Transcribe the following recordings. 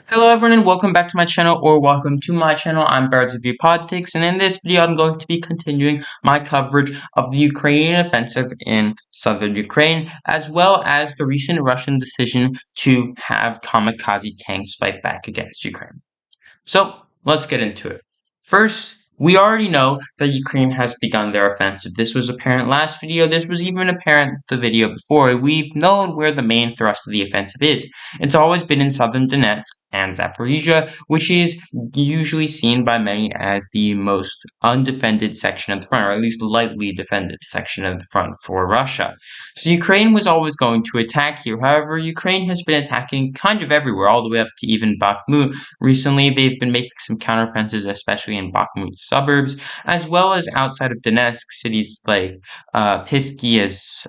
Hello everyone and welcome back to my channel, or welcome to my channel. I'm Birds of View Politics, and in this video I'm going to be continuing my coverage of the Ukrainian offensive in southern Ukraine, as well as the recent Russian decision to have kamikaze tanks fight back against Ukraine. So let's get into it. First, we already know that Ukraine has begun their offensive. This was apparent last video. This was even apparent the video before. We've known where the main thrust of the offensive is. It's always been in southern Donetsk and Zaporizhia, which is usually seen by many as the most undefended section of the front, or at least lightly defended section of the front for Russia. So Ukraine was always going to attack here. However, Ukraine has been attacking kind of everywhere, all the way up to even Bakhmut. Recently, they've been making some counteroffensives, especially in Bakhmut's suburbs, as well as outside of Donetsk, cities like Pisky,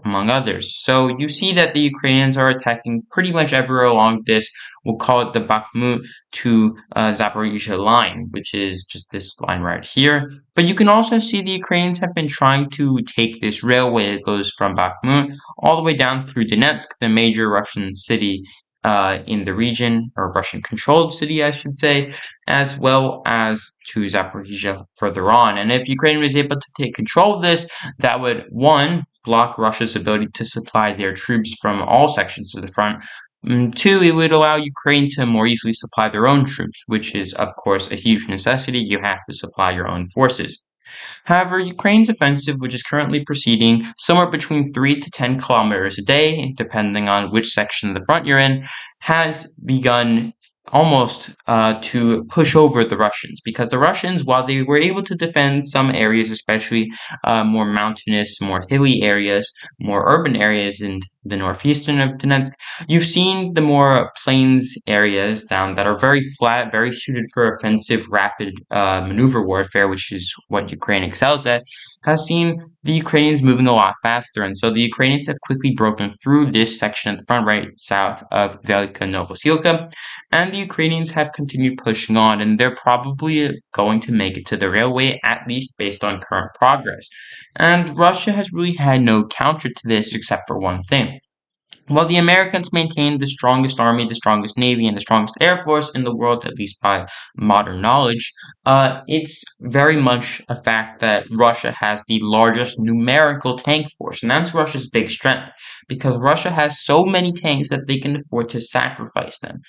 among others. So you see that the Ukrainians are attacking pretty much everywhere along this, we'll call it the Bakhmut to Zaporizhia line, which is just this line right here. But you can also see the Ukrainians have been trying to take this railway that goes from Bakhmut all the way down through Donetsk, the major Russian city in the region, or Russian-controlled city, I should say, as well as to Zaporizhia further on. And if Ukraine was able to take control of this, that would, one, block Russia's ability to supply their troops from all sections of the front. Two, it would allow Ukraine to more easily supply their own troops, which is, of course, a huge necessity. You have to supply your own forces. However, Ukraine's offensive, which is currently proceeding somewhere between 3 to 10 kilometers a day, depending on which section of the front you're in, has begun almost to push over the Russians, because the Russians, while they were able to defend some areas, especially more mountainous, more hilly areas, more urban areas in the northeastern of Donetsk, you've seen the more plains areas down that are very flat, very suited for offensive, rapid maneuver warfare, which is what Ukraine excels at, has seen the Ukrainians moving a lot faster. And so the Ukrainians have quickly broken through this section at the front right south of Velika Novosilka, and the Ukrainians have continued pushing on, and they're probably going to make it to the railway, at least based on current progress. And Russia has really had no counter to this except for one thing. While the Americans maintain the strongest army, the strongest navy, and the strongest air force in the world, at least by modern knowledge, it's very much a fact that Russia has the largest numerical tank force, and that's Russia's big strength, because Russia has so many tanks that they can afford to sacrifice them.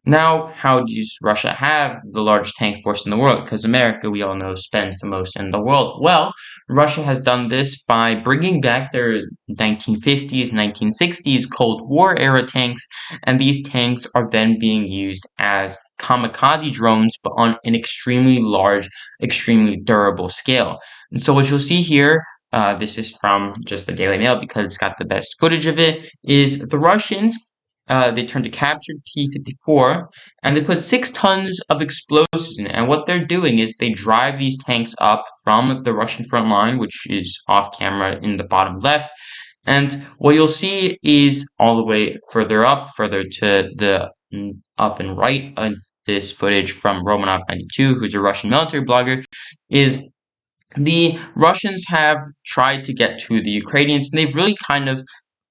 Now, how does Russia have the largest tank force in the world? Because America, we all know, spends the most in the world. Well, Russia has done this by bringing back their 1950s, 1960s Cold War era tanks, and these tanks are then being used as kamikaze drones, but on an extremely large, extremely durable scale. And so what you'll see here, this is from just the Daily Mail because it's got the best footage of it, is the Russians, they turned a captured T-54 and they put 6 tons of explosives in it. And what they're doing is they drive these tanks up from the Russian front line, which is off camera in the bottom left. And what you'll see is all the way further up, further to the up and right of this footage from Romanov92, who's a Russian military blogger, is the Russians have tried to get to the Ukrainians, and they've really kind of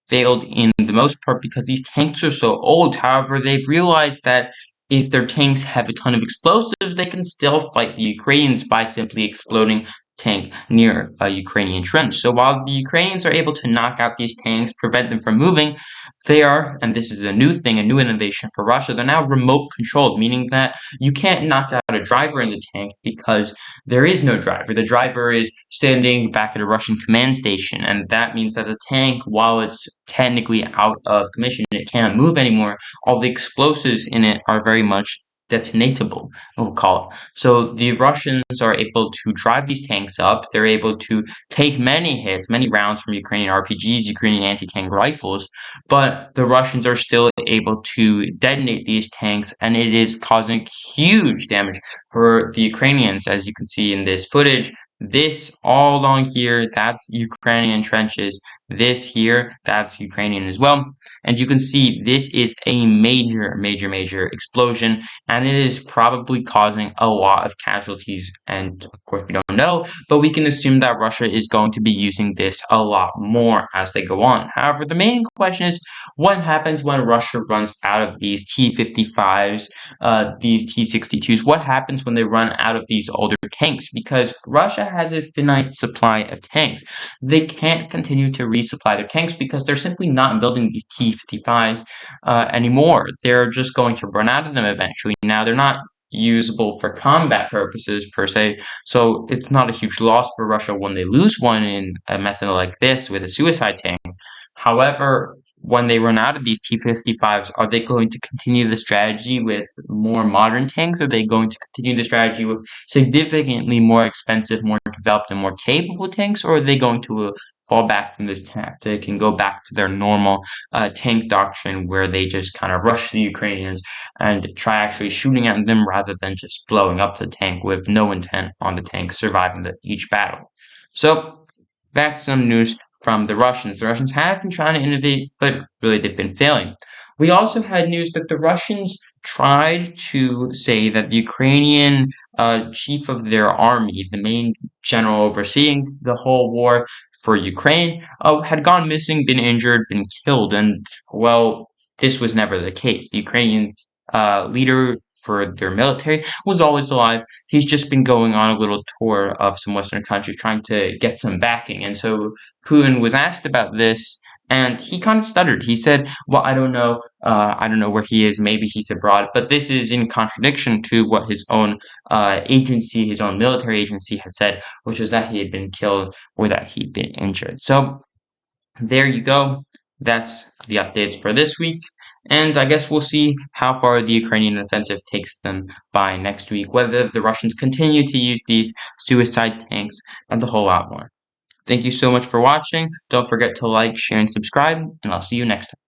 failed in the most part because these tanks are so old. However, they've realized that if their tanks have a ton of explosives, they can still fight the Ukrainians by simply exploding tank near a Ukrainian trench. So while the Ukrainians are able to knock out these tanks, prevent them from moving, they are, and this is a new thing, a new innovation for Russia, they're now remote controlled, meaning that you can't knock out a driver in the tank because there is no driver. The driver is standing back at a Russian command station, and that means that the tank, while it's technically out of commission, it can't move anymore, all the explosives in it are very much detonatable, we'll call it. So the Russians are able to drive these tanks up. They're able to take many hits, many rounds from Ukrainian RPGs, Ukrainian anti-tank rifles, but the Russians are still able to detonate these tanks, and it is causing huge damage for the Ukrainians. As you can see in this footage, This all along here, that's Ukrainian trenches. This here, that's Ukrainian as well. And you can see this is a major explosion, and it is probably causing a lot of casualties. And of course, we don't know, but we can assume that Russia is going to be using this a lot more as they go on. However, the main question is what happens when Russia runs out of these T-55s, these T-62s? What happens when they run out of these older tanks? Because Russia has a finite supply of tanks. They can't continue to resupply their tanks because they're simply not building these T-55s anymore. They're just going to run out of them eventually. Now, they're not usable for combat purposes per se, so it's not a huge loss for Russia when they lose one in a method like this with a suicide tank. However, when they run out of these T-55s, are they going to continue the strategy with more modern tanks? Are they going to continue the strategy with significantly more expensive, more developed, and more capable tanks? Or are they going to fall back from this tactic and go back to their normal tank doctrine where they just kind of rush the Ukrainians and try actually shooting at them rather than just blowing up the tank with no intent on the tank surviving each battle? So that's some news from the Russians. The Russians have been trying to innovate, but really they've been failing. We also had news that the Russians tried to say that the Ukrainian chief of their army, the main general overseeing the whole war for Ukraine, had gone missing, been injured, been killed. And, well, this was never the case. The Ukrainian leader for their military was always alive. He's just been going on a little tour of some Western countries trying to get some backing. And so Putin was asked about this, and he kind of stuttered. He said, well, I don't know. I don't know where he is. Maybe he's abroad. But this is in contradiction to what his own agency, his own military agency had said, which was that he had been killed or that he'd been injured. So there you go. That's the updates for this week. And I guess we'll see how far the Ukrainian offensive takes them by next week, whether the Russians continue to use these suicide tanks and a whole lot more. Thank you so much for watching. Don't forget to like, share, and subscribe, and I'll see you next time.